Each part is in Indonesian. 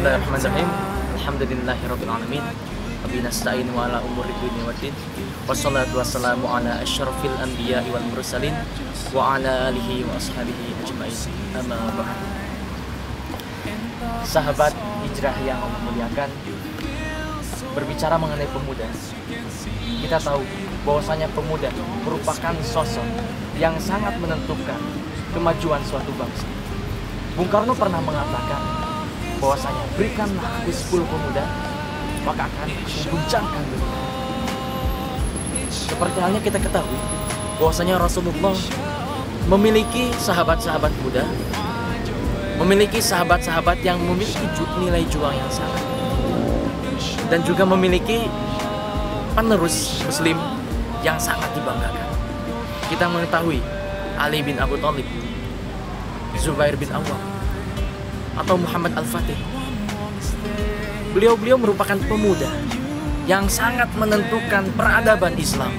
Bismillahirrahmanirrahim. Alhamdulillahirabbil alamin. Wabihi nasta'in wa ala umuri dunya waddin. Wassalatu wassalamu ala asyrafil anbiya'i wal mursalin wa ala alihi wa ashabihi ajmain. Amma ba'd. Sahabat hijrah yang Allah muliakan, berbicara mengenai pemuda, kita tahu bahwasanya pemuda merupakan sosok yang sangat menentukan kemajuan suatu bangsa. Bung Karno pernah mengatakan bahwasanya berikanlah aku 10 pemuda, maka akan mengguncangkan dunia. Seperti halnya kita ketahui bahwasanya Rasulullah memiliki sahabat-sahabat muda, memiliki sahabat-sahabat yang memiliki nilai juang yang sangat, dan juga memiliki penerus muslim yang sangat dibanggakan. Kita mengetahui Ali bin Abi Thalib, Zubair bin Awwam, atau Muhammad Al-Fatih. Beliau merupakan pemuda yang sangat menentukan peradaban Islam,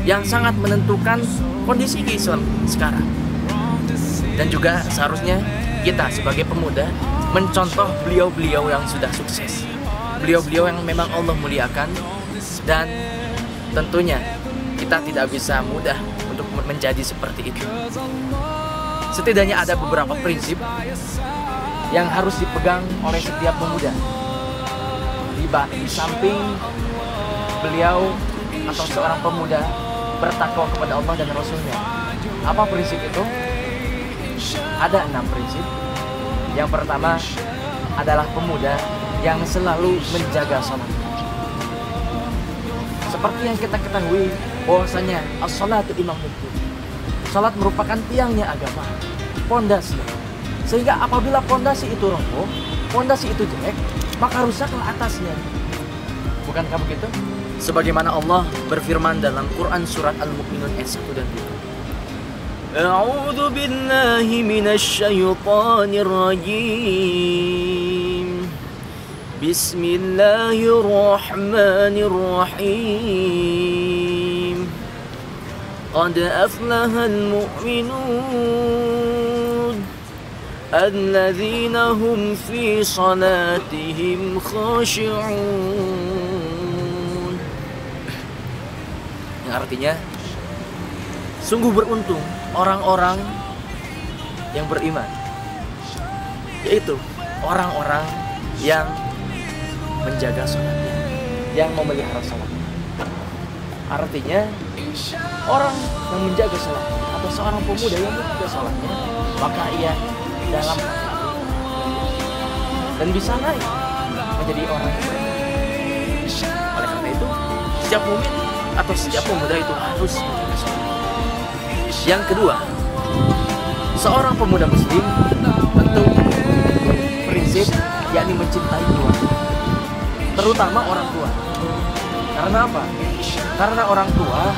yang sangat menentukan kondisi Islam sekarang. Dan juga seharusnya kita sebagai pemuda mencontoh beliau-beliau yang sudah sukses, beliau-beliau yang memang Allah muliakan, dan tentunya kita tidak bisa mudah untuk menjadi seperti itu. Setidaknya ada beberapa prinsip yang harus dipegang oleh setiap pemuda. Di samping beliau atau seorang pemuda bertakwa kepada Allah dan Rasulnya. Apa prinsip itu? Ada 6 prinsip. Yang pertama adalah pemuda yang selalu menjaga salat. Seperti yang kita ketahui bahwasanya as-salatu imamuddin. Salat merupakan tiangnya agama, pondasi. Sehingga apabila pondasi itu roboh, pondasi itu jelek, maka rusaklah atasnya. Bukankah begitu? Sebagaimana Allah berfirman dalam Quran surat Al-Mu'minun ayat 1 dan 2. A'udzu billahi minasy syaithanir rajim. Bismillahirrahmanirrahim. Qad aflahal mu'minun alladzina hum fi salatihim khashi'un. Yang artinya, sungguh beruntung orang-orang yang beriman, yaitu orang-orang yang menjaga salatnya, yang memelihara salatnya. Artinya, orang yang menjaga salatnya atau seorang pemuda yang menjaga salatnya, maka ia dalam dan bisa naik menjadi orang yang baik. Oleh karena itu, setiap mukmin atau setiap pemuda itu harus menjaga salat. Yang kedua, seorang pemuda muslim tentu prinsip yakni mencintai keluarga, terutama orang tua. Karena apa? Karena orang tua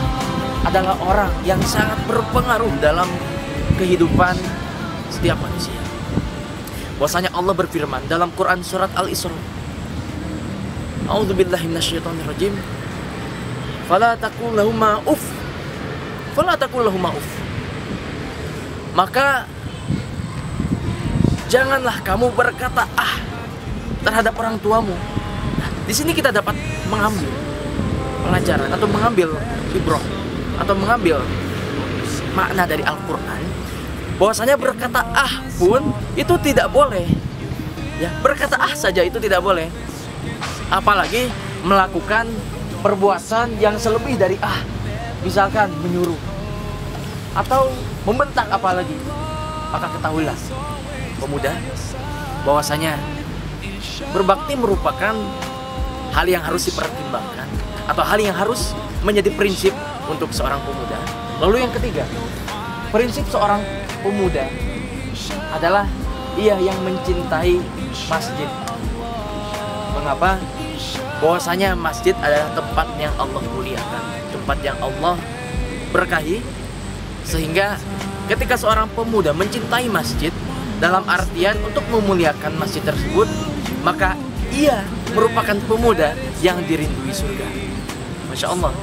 adalah orang yang sangat berpengaruh dalam kehidupan setiap manusia. Bahwasanya Allah berfirman dalam Quran surat Al-Isra, A'udzubillahi minasyaitonir rajim. Fala taqul lahumā uff. Fala taqul lahumā uff. Maka janganlah kamu berkata terhadap orang tuamu. Nah, di sini kita dapat mengambil pelajaran atau mengambil ibrah atau mengambil makna dari Al-Qur'an, bahwasanya berkata pun itu tidak boleh. Ya, berkata saja itu tidak boleh. Apalagi melakukan perbuatan yang selebih dari misalkan menyuruh atau membentak apalagi. Maka ketahuilah pemuda bahwasanya berbakti merupakan hal yang harus dipertimbangkan atau hal yang harus menjadi prinsip untuk seorang pemuda. Lalu yang ketiga, prinsip seorang pemuda adalah ia yang mencintai masjid. Mengapa? Bahwasanya masjid adalah tempat yang Allah muliakan, tempat yang Allah berkahi, sehingga ketika seorang pemuda mencintai masjid dalam artian untuk memuliakan masjid tersebut, maka ia merupakan pemuda yang dirindui surga. Masya Allah.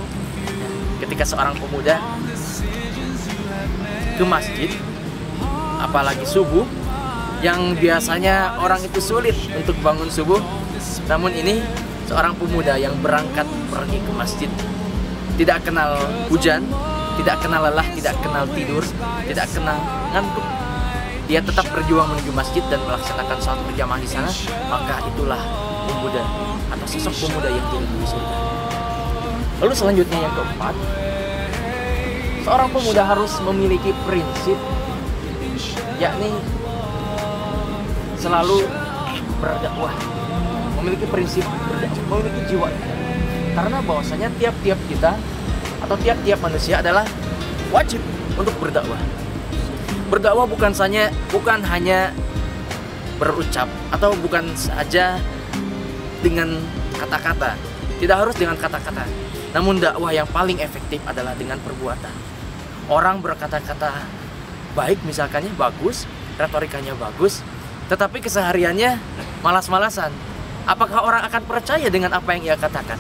Ketika seorang pemuda ke masjid, apalagi subuh, yang biasanya orang itu sulit untuk bangun subuh, namun ini seorang pemuda yang berangkat pergi ke masjid, tidak kenal hujan, tidak kenal lelah, tidak kenal tidur, tidak kenal ngantuk. Dia tetap berjuang menuju masjid dan melaksanakan sholat berjamaah di sana. Maka itulah pemuda atau sosok pemuda yang diridhoi surga. Lalu selanjutnya yang keempat, seorang pemuda harus memiliki prinsip, yakni selalu berdakwah, memiliki prinsip berdakwah, memiliki jiwa. Karena bahwasanya tiap-tiap kita atau tiap-tiap manusia adalah wajib untuk berdakwah. Berdakwah bukan hanya berucap atau bukan saja dengan kata-kata. Tidak harus dengan kata-kata. Namun dakwah yang paling efektif adalah dengan perbuatan. Orang berkata-kata baik misalkannya bagus, retorikanya bagus, tetapi kesehariannya malas-malasan. Apakah orang akan percaya dengan apa yang ia katakan?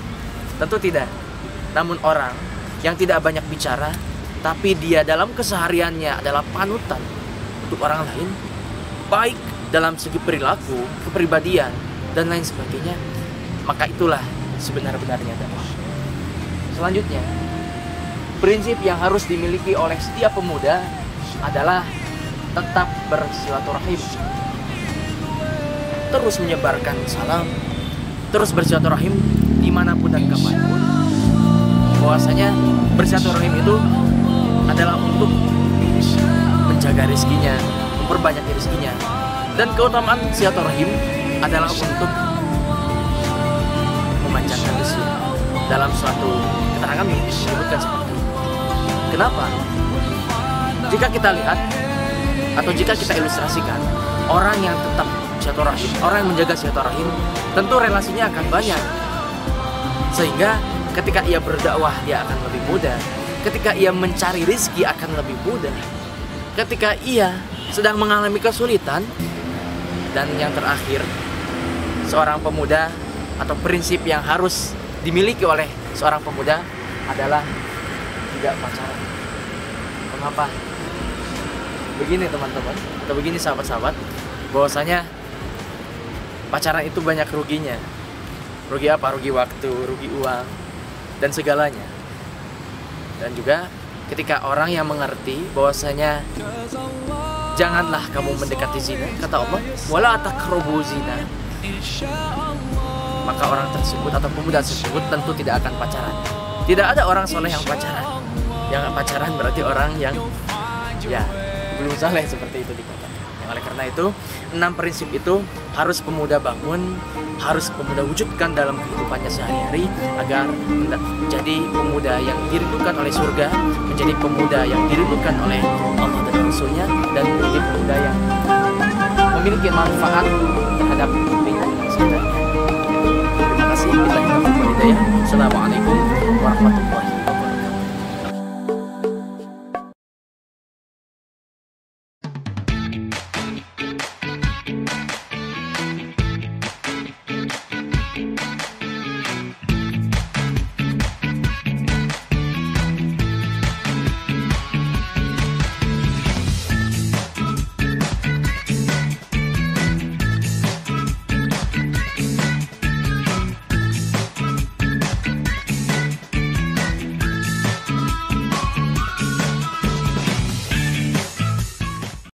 Tentu tidak. Namun orang yang tidak banyak bicara, tapi dia dalam kesehariannya adalah panutan untuk orang lain, baik dalam segi perilaku, kepribadian, dan lain sebagainya, maka itulah sebenar-benarnya dakwah. Selanjutnya, prinsip yang harus dimiliki oleh setiap pemuda adalah tetap bersilaturahim, terus menyebarkan salam, terus bersilaturahim dimanapun dan kapanpun. Bahwasanya bersilaturahim itu adalah untuk menjaga rezekinya, memperbanyak rezekinya, dan keutamaan silaturahim adalah untuk memanjangkan rezeki. Dalam suatu keterangan disebutkan seperti itu. Kenapa? Jika kita lihat atau jika kita ilustrasikan, orang yang tetap silaturahim, orang yang menjaga silaturahim, tentu relasinya akan banyak. Sehingga ketika ia berdakwah dia akan lebih mudah, ketika ia mencari rezeki akan lebih mudah, ketika ia sedang mengalami kesulitan. Dan yang terakhir, seorang pemuda atau prinsip yang harus dimiliki oleh seorang pemuda adalah tidak pacaran. Kenapa? Begini teman-teman, atau begini sahabat-sahabat, bahwasanya pacaran itu banyak ruginya. Rugi apa? Rugi waktu, rugi uang, dan segalanya. Dan juga ketika orang yang mengerti bahwasanya janganlah kamu mendekati zina, kata Allah, wala taqrabu zina, maka orang tersebut atau pemuda tersebut tentu tidak akan pacaran. Tidak ada orang soleh yang pacaran. Yang pacaran berarti orang yang belum saleh, seperti itu dikatakan. Oleh karena itu, 6 prinsip itu harus pemuda bangun, harus pemuda wujudkan dalam kehidupannya sehari-hari agar menjadi pemuda yang dirindukan oleh surga, menjadi pemuda yang dirindukan oleh Allah dan Rasulnya, dan menjadi pemuda yang memiliki manfaat terhadap lingkungan sekitarnya. Terima kasih. Kita hidayah. Assalamualaikum warahmatullahi wabarakatuh.